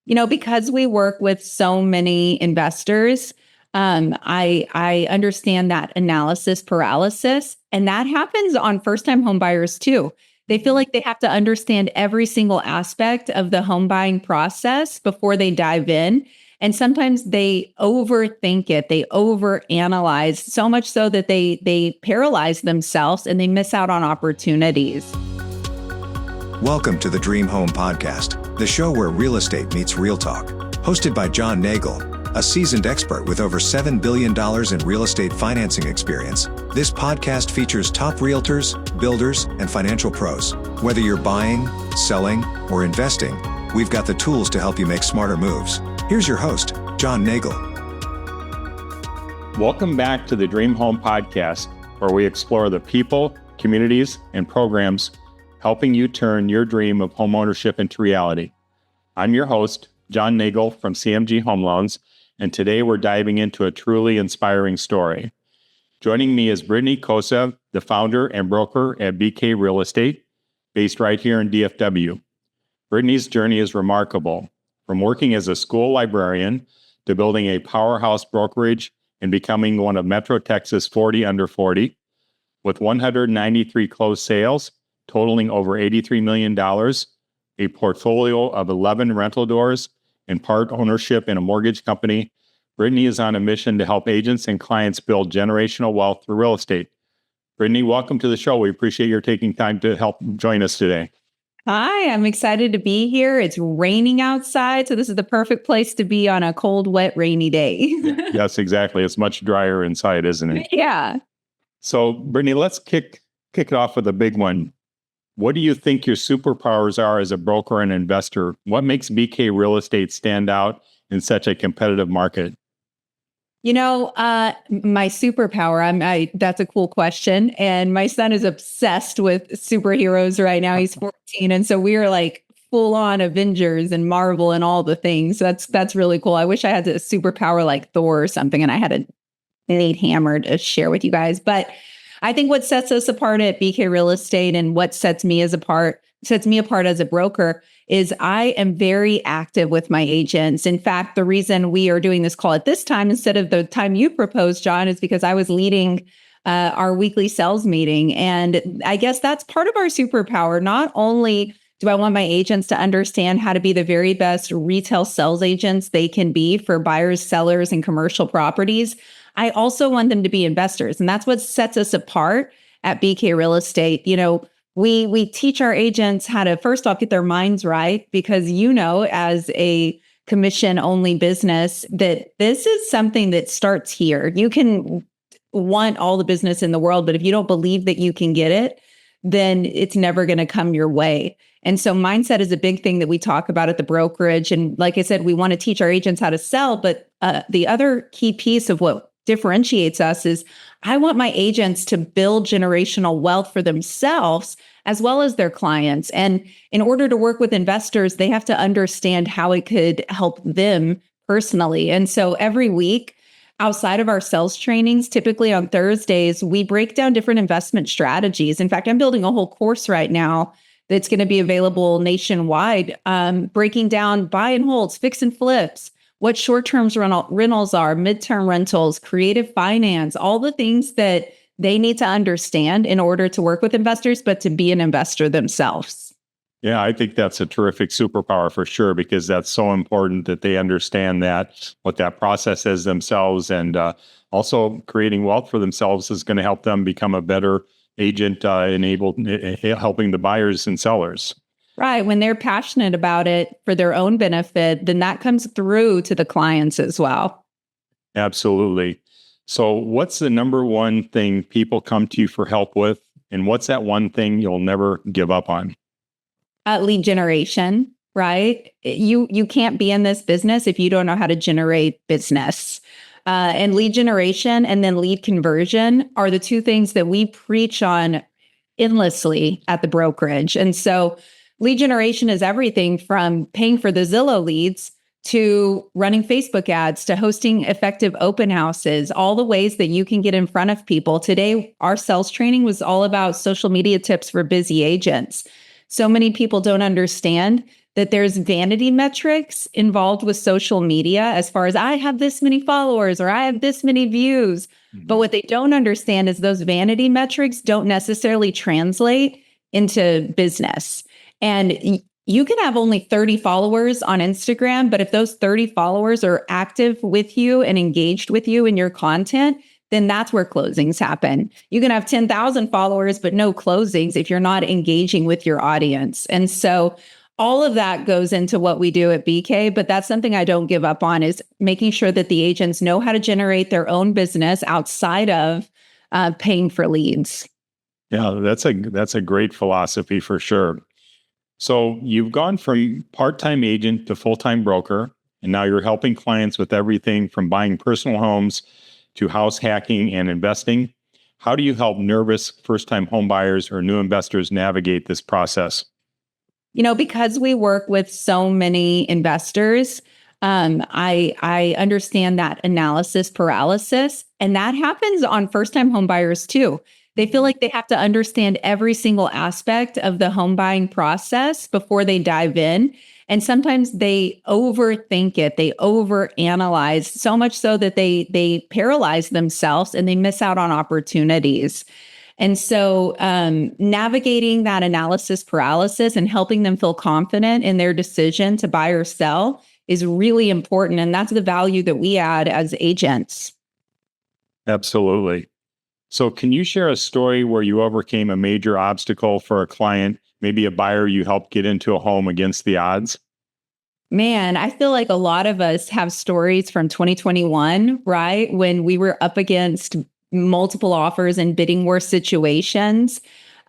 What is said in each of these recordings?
Because we work with so many investors, I understand that analysis paralysis, and that happens on first-time home buyers too. They feel like they have to understand every single aspect of the home buying process before they dive in. And sometimes they overthink it. They overanalyze so much so that they paralyze themselves and they miss out on opportunities. Welcome to the Dream Home Podcast, the show where real estate meets real talk. Hosted by John Nagle, a seasoned expert with over $7 billion in real estate financing experience. This podcast features top realtors, builders, and financial pros. Whether you're buying, selling, or investing, we've got the tools to help you make smarter moves. Here's your host, John Nagle. Welcome back to the Dream Home Podcast, where we explore the people, communities, and programs helping you turn your dream of homeownership into reality. I'm your host, John Nagle from CMG Home Loans, and today we're diving into a truly inspiring story. Joining me is Brittney Kosev, the founder and broker at BK Real Estate, based right here in DFW. Brittney's journey is remarkable, from working as a school librarian to building a powerhouse brokerage and becoming one of Metro Texas 40 under 40, with 193 closed sales, totaling over $83 million, a portfolio of 11 rental doors, and part ownership in a mortgage company. Brittney is on a mission to help agents and clients build generational wealth through real estate. Brittney, welcome to the show. We appreciate your taking time to help join us today. Hi, I'm excited to be here. It's raining outside, so this is the perfect place to be on a cold, wet, rainy day. Yes, exactly. It's much drier inside, isn't it? Yeah. So, Brittney, let's kick it off with a big one. What do you think your superpowers are as a broker and investor? What makes BK Real Estate stand out in such a competitive market? My superpower, that's a cool question. And my son is obsessed with superheroes right now. He's 14. And so we are like full on Avengers and Marvel and all the things. That's really cool. I wish I had a superpower like Thor or something and I had an innate hammer to share with you guys. But I think what sets us apart at BK Real Estate and what sets me apart as a broker is I am very active with my agents. In fact, the reason we are doing this call at this time instead of the time you proposed, John, is because I was leading our weekly sales meeting. And I guess that's part of our superpower. Not only do I want my agents to understand how to be the very best retail sales agents they can be for buyers, sellers, and commercial properties, I also want them to be investors. And that's what sets us apart at BK Real Estate. We teach our agents how to, first off, get their minds right, because as a commission-only business, that this is something that starts here. You can want all the business in the world, but if you don't believe that you can get it, then it's never going to come your way. And so mindset is a big thing that we talk about at the brokerage. And like I said, we want to teach our agents how to sell, but the other key piece of what differentiates us is I want my agents to build generational wealth for themselves as well as their clients. And in order to work with investors, they have to understand how it could help them personally. And so every week, outside of our sales trainings, typically on Thursdays, we break down different investment strategies. In fact, I'm building a whole course right now that's going to be available nationwide, breaking down buy and holds, fix and flips, what short-term rentals are, midterm rentals, creative finance, all the things that they need to understand in order to work with investors, but to be an investor themselves. Yeah, I think that's a terrific superpower for sure, because that's so important that they understand what that process is themselves, and also creating wealth for themselves is going to help them become a better agent, helping the buyers and sellers. Right. When they're passionate about it for their own benefit, then that comes through to the clients as well. Absolutely. So what's the number one thing people come to you for help with? And what's that one thing you'll never give up on? Lead generation, right? You can't be in this business if you don't know how to generate business. And lead generation and then lead conversion are the two things that we preach on endlessly at the brokerage. And so lead generation is everything from paying for the Zillow leads to running Facebook ads to hosting effective open houses, all the ways that you can get in front of people. Today, our sales training was all about social media tips for busy agents. So many people don't understand that there's vanity metrics involved with social media as far as I have this many followers or I have this many views. But what they don't understand is those vanity metrics don't necessarily translate into business. And you can have only 30 followers on Instagram, but if those 30 followers are active with you and engaged with you in your content, then that's where closings happen. You can have 10,000 followers, but no closings if you're not engaging with your audience. And so all of that goes into what we do at BK, but that's something I don't give up on, is making sure that the agents know how to generate their own business outside of paying for leads. Yeah, that's a great philosophy for sure. So you've gone from part-time agent to full-time broker, and now you're helping clients with everything from buying personal homes to house hacking and investing. How do you help nervous first-time home buyers or new investors navigate this process? Because we work with so many investors, I understand that analysis paralysis, and that happens on first-time home buyers too. They feel like they have to understand every single aspect of the home buying process before they dive in. And sometimes they overthink it. They overanalyze so much so that they paralyze themselves and they miss out on opportunities. And so navigating that analysis paralysis and helping them feel confident in their decision to buy or sell is really important. And that's the value that we add as agents. Absolutely. So can you share a story where you overcame a major obstacle for a client, maybe a buyer you helped get into a home against the odds? Man, I feel like a lot of us have stories from 2021, right? When we were up against multiple offers and bidding war situations.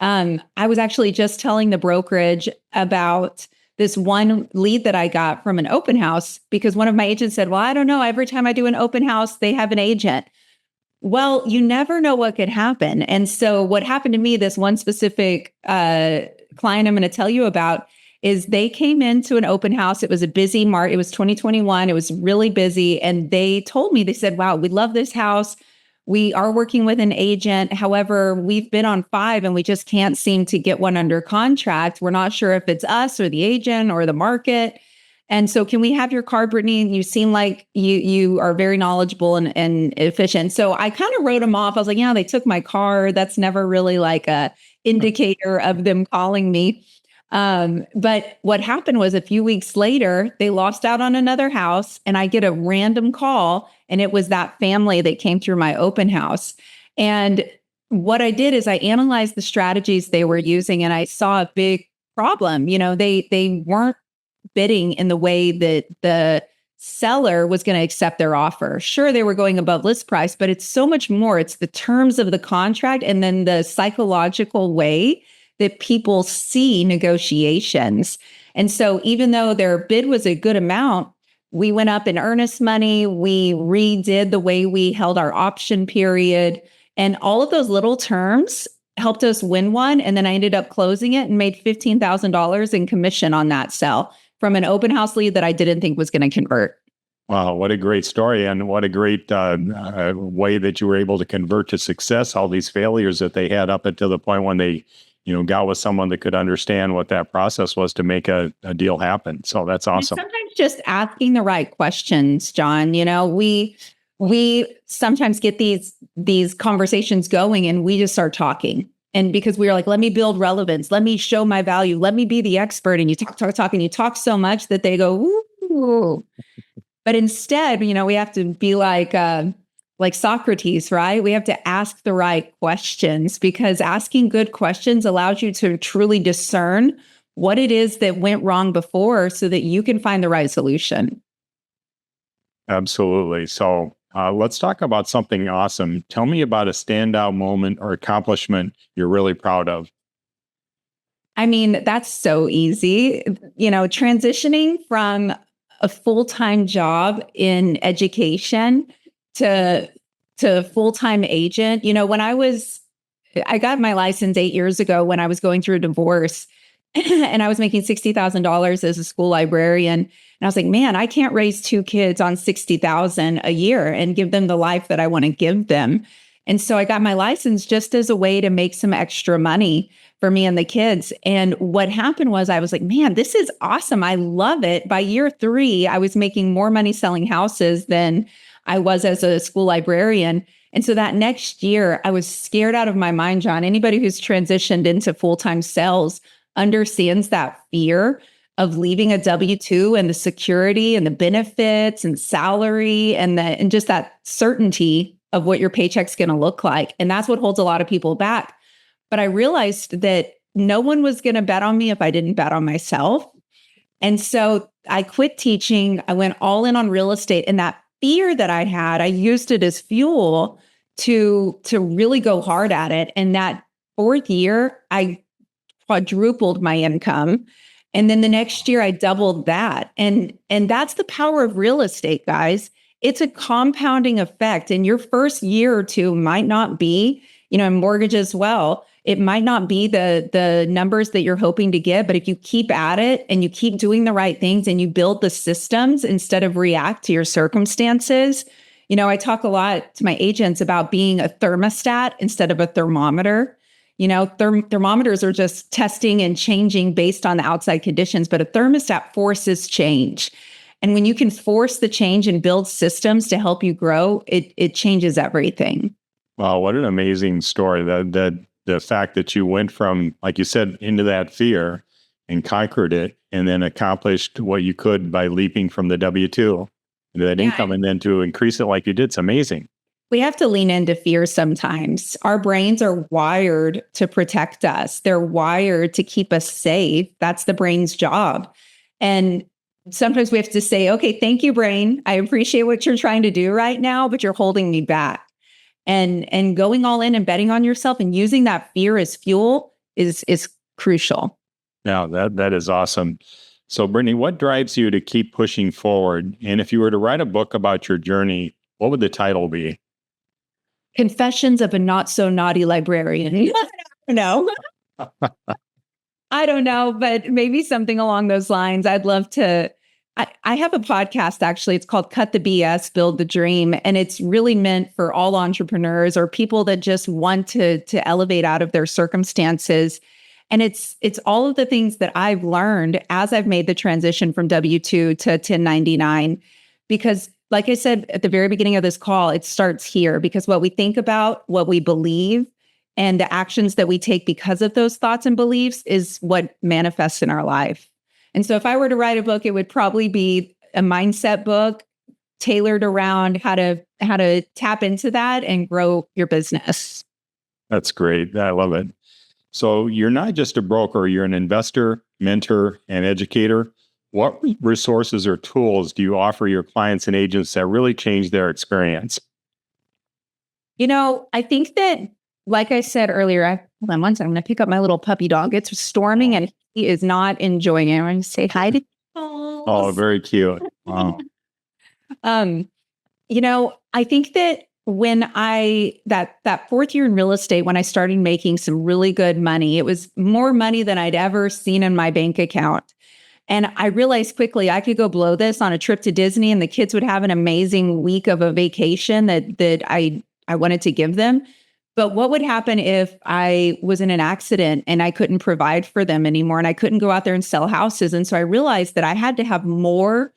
I was actually just telling the brokerage about this one lead that I got from an open house because one of my agents said, well, I don't know. Every time I do an open house, they have an agent. Well, you never know what could happen. And so what happened to me, this one specific client I'm going to tell you about, is they came into an open house. It was a busy March. It was 2021. It was really busy. And they told me, they said, wow, we love this house. We are working with an agent. However, we've been on 5 and we just can't seem to get one under contract. We're not sure if it's us or the agent or the market. And so can we have your card, Brittney? You seem like you are very knowledgeable and efficient. So I kind of wrote them off. I was like, yeah, they took my card. That's never really like a indicator of them calling me. But what happened was a few weeks later, they lost out on another house and I get a random call and it was that family that came through my open house. And what I did is I analyzed the strategies they were using and I saw a big problem. They weren't bidding in the way that the seller was going to accept their offer. Sure, they were going above list price, but it's so much more. It's the terms of the contract and then the psychological way that people see negotiations. And so even though their bid was a good amount, we went up in earnest money, we redid the way we held our option period, and all of those little terms helped us win one. And then I ended up closing it and made $15,000 in commission on that sale from an open house lead that I didn't think was going to convert. Wow, what a great story, and what a great way that you were able to convert to success all these failures that they had up until the point when they got with someone that could understand what that process was to make a deal happen. So that's awesome. And sometimes just asking the right questions, John. We sometimes get these conversations going and we just start talking. And because we are like, let me build relevance, let me show my value, let me be the expert. And you talk, and you talk so much that they go, ooh. But instead, we have to be like Socrates, right? We have to ask the right questions, because asking good questions allows you to truly discern what it is that went wrong before so that you can find the right solution. Absolutely. So let's talk about something awesome. Tell me about a standout moment or accomplishment you're really proud of. I mean, that's so easy. Transitioning from a full-time job in education to full-time agent. When I got my license 8 years ago when I was going through a divorce and I was making $60,000 as a school librarian. And I was like, man, I can't raise 2 kids on $60,000 a year and give them the life that I want to give them. And so I got my license just as a way to make some extra money for me and the kids. And what happened was I was like, man, this is awesome. I love it. By year 3, I was making more money selling houses than I was as a school librarian. And so that next year, I was scared out of my mind, John. Anybody who's transitioned into full-time sales understands that fear of leaving a W-2 and the security and the benefits and salary and just that certainty of what your paycheck's going to look like. And that's what holds a lot of people back. But I realized that no one was going to bet on me if I didn't bet on myself. And so I quit teaching. I went all in on real estate, and that fear that I had, I used it as fuel to really go hard at it. And that 4th year, I quadrupled my income. And then the next year I doubled that. And that's the power of real estate, guys. It's a compounding effect. And your first year or 2 might not be, in mortgage as well. It might not be the numbers that you're hoping to get, but if you keep at it and you keep doing the right things and you build the systems instead of react to your circumstances. I talk a lot to my agents about being a thermostat instead of a thermometer. Thermometers are just testing and changing based on the outside conditions, but a thermostat forces change. And when you can force the change and build systems to help you grow, it changes everything. Wow, what an amazing story. The fact that you went from, like you said, into that fear and conquered it and then accomplished what you could by leaping from the W-2 into that income and then to increase it like you did, it's amazing. We have to lean into fear sometimes. Our brains are wired to protect us. They're wired to keep us safe. That's the brain's job. And sometimes we have to say, okay, thank you, brain. I appreciate what you're trying to do right now, but you're holding me back. And going all in and betting on yourself and using that fear as fuel is crucial. Yeah, that is awesome. So Brittney, what drives you to keep pushing forward? And if you were to write a book about your journey, what would the title be? Confessions of a Not So Naughty Librarian. I don't know. I don't know, but maybe something along those lines. I'd love to. I have a podcast, actually. It's called Cut the BS, Build the Dream. And it's really meant for all entrepreneurs or people that just want to elevate out of their circumstances. And it's all of the things that I've learned as I've made the transition from W-2 to 1099. Because like I said at the very beginning of this call, it starts here because what we think about, what we believe, and the actions that we take because of those thoughts and beliefs is what manifests in our life. And so if I were to write a book, it would probably be a mindset book tailored around how to tap into that and grow your business. That's great. I love it. So you're not just a broker, you're an investor, mentor, and educator. What resources or tools do you offer your clients and agents that really change their experience? I think that, like I said earlier, hold on one second, I'm going to pick up my little puppy dog. It's storming and he is not enjoying it. I'm going to say hi to Oh, very cute. Wow. I think that when that 4th year in real estate, when I started making some really good money, it was more money than I'd ever seen in my bank account. And I realized quickly I could go blow this on a trip to Disney and the kids would have an amazing week of a vacation that I wanted to give them. But what would happen if I was in an accident and I couldn't provide for them anymore and I couldn't go out there and sell houses? And so I realized that I had to have more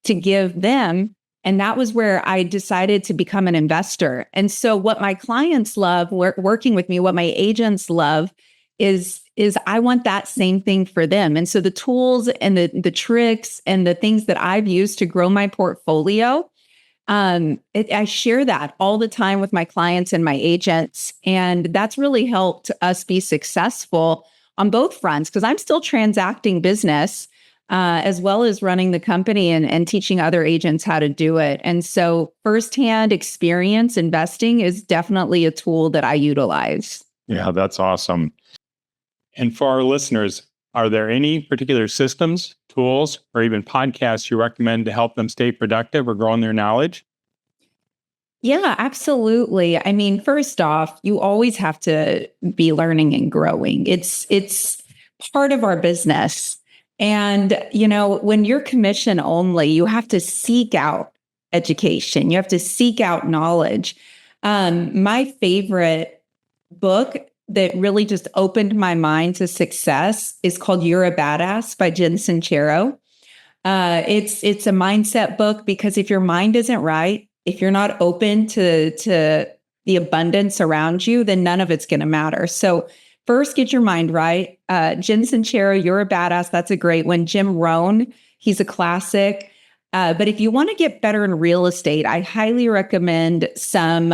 to give them. And that was where I decided to become an investor. And so what my clients love working with me, what my agents love is I want that same thing for them. And so the tools and the tricks and the things that I've used to grow my portfolio, I share that all the time with my clients and my agents. And that's really helped us be successful on both fronts because I'm still transacting business as well as running the company and teaching other agents how to do it. And so firsthand experience investing is definitely a tool that I utilize. Yeah, that's awesome. And for our listeners, are there any particular systems, tools, or even podcasts you recommend to help them stay productive or grow in their knowledge? Yeah, absolutely. I mean, first off, you always have to be learning and growing. It's part of our business. And, when you're commission only, you have to seek out education. You have to seek out knowledge. My favorite book that really just opened my mind to success is called You're a Badass by Jen Sincero. It's a mindset book because if your mind isn't right, if you're not open to the abundance around you, then none of it's going to matter. So first, get your mind right. Jen Sincero, You're a Badass. That's a great one. Jim Rohn, he's a classic. But if you want to get better in real estate, I highly recommend some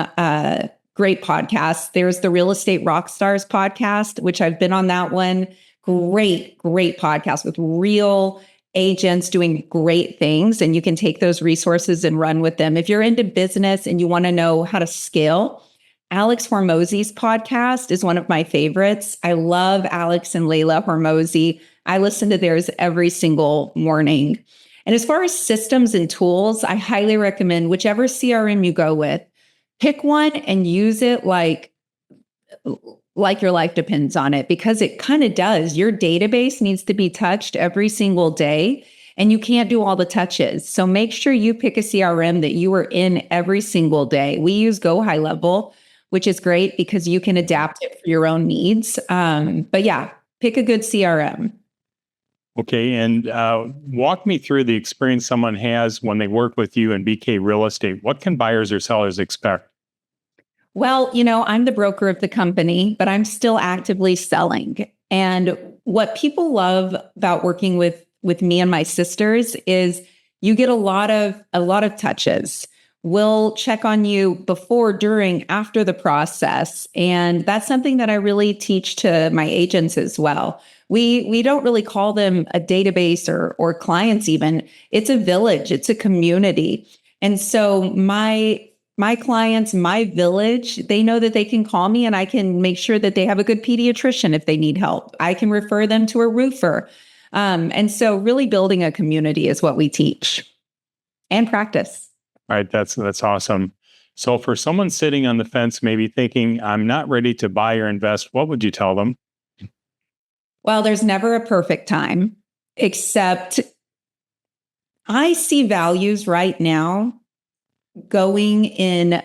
great podcasts. There's the Real Estate Rockstars podcast, which I've been on that one. Great podcast with real agents doing great things. And you can take those resources and run with them. If you're into business and you want to know how to scale, Alex Hormozy's podcast is one of my favorites. I love Alex and Layla Hormozy. I listen to theirs every single morning. And as far as systems and tools, I highly recommend whichever CRM you go with, pick one and use it like your life depends on it, because it kind of does. Your database needs to be touched every single day, and you can't do all the touches. So make sure you pick a CRM that you are in every single day. We use Go High Level, which is great because you can adapt it for your own needs. But yeah, pick a good CRM. Okay. And walk me through the experience someone has when they work with you in BK Real Estate. What can buyers or sellers expect? Well, I'm the broker of the company, but I'm still actively selling. And what people love about working with me and my sisters is you get a lot of touches. We'll check on you before, during, after the process. And that's something that I really teach to my agents as well. We don't really call them a database or clients even. It's a village. It's a community. And so my clients, my village, they know that they can call me and I can make sure that they have a good pediatrician if they need help. I can refer them to a roofer. And so really building a community is what we teach and practice. All right. That's awesome. So for someone sitting on the fence, maybe thinking, I'm not ready to buy or invest, what would you tell them? Well, there's never a perfect time, except I see values right now going in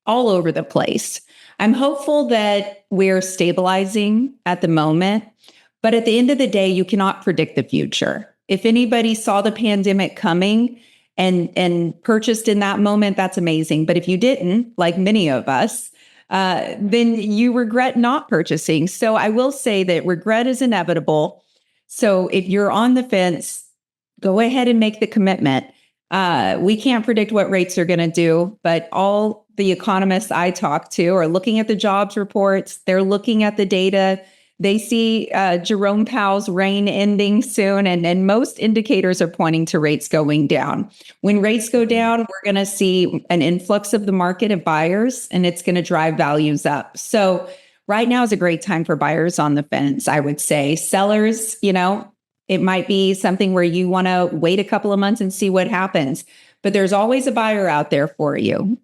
all over the place. I'm hopeful that we're stabilizing at the moment, but at the end of the day, you cannot predict the future. If anybody saw the pandemic coming and purchased in that moment, that's amazing. But if you didn't, like many of us, then you regret not purchasing. So I will say that regret is inevitable. So if you're on the fence, go ahead and make the commitment. We can't predict what rates are going to do, but all the economists I talk to are looking at the jobs reports. They're looking at the data. They see Jerome Powell's reign ending soon, and most indicators are pointing to rates going down. When rates go down, we're going to see an influx of the market of buyers, and it's going to drive values up. So right now is a great time for buyers on the fence, I would say. Sellers, it might be something where you want to wait a couple of months and see what happens, but there's always a buyer out there for you.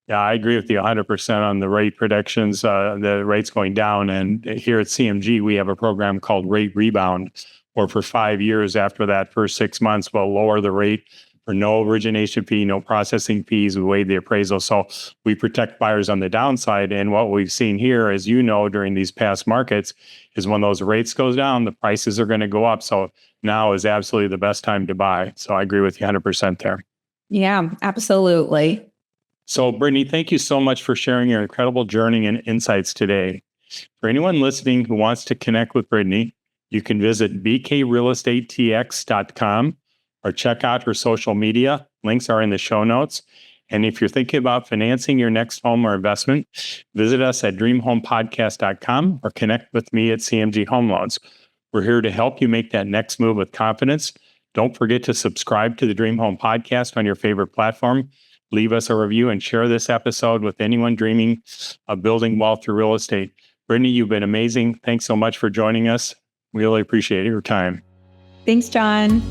Yeah, I agree with you 100% on the rate predictions, the rates going down. And here at CMG, we have a program called Rate Rebound, where for 5 years after that first 6 months, we'll lower the rate for no origination fee, no processing fees. We waive the appraisal. So we protect buyers on the downside. And what we've seen here, as you know, during these past markets, is when those rates goes down, the prices are going to go up. So now is absolutely the best time to buy. So I agree with you 100% there. Yeah, absolutely. So, Brittney, thank you so much for sharing your incredible journey and insights today. For anyone listening who wants to connect with Brittney, you can visit bkrealestatetx.com or check out her social media. Links are in the show notes. And if you're thinking about financing your next home or investment, visit us at dreamhomepodcast.com or connect with me at CMG Home Loans. We're here to help you make that next move with confidence. Don't forget to subscribe to the Dream Home Podcast on your favorite platform. Leave us a review and share this episode with anyone dreaming of building wealth through real estate. Brittney, you've been amazing. Thanks so much for joining us. We really appreciate your time. Thanks, John.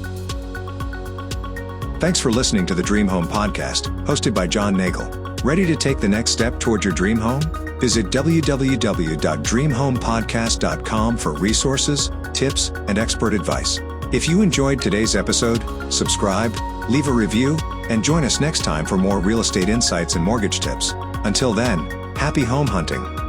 Thanks for listening to the Dream Home Podcast, hosted by John Nagle. Ready to take the next step toward your dream home? Visit www.dreamhomepodcast.com for resources, tips, and expert advice. If you enjoyed today's episode, subscribe, leave a review, And join us next time for more real estate insights and mortgage tips. Until then, happy home hunting.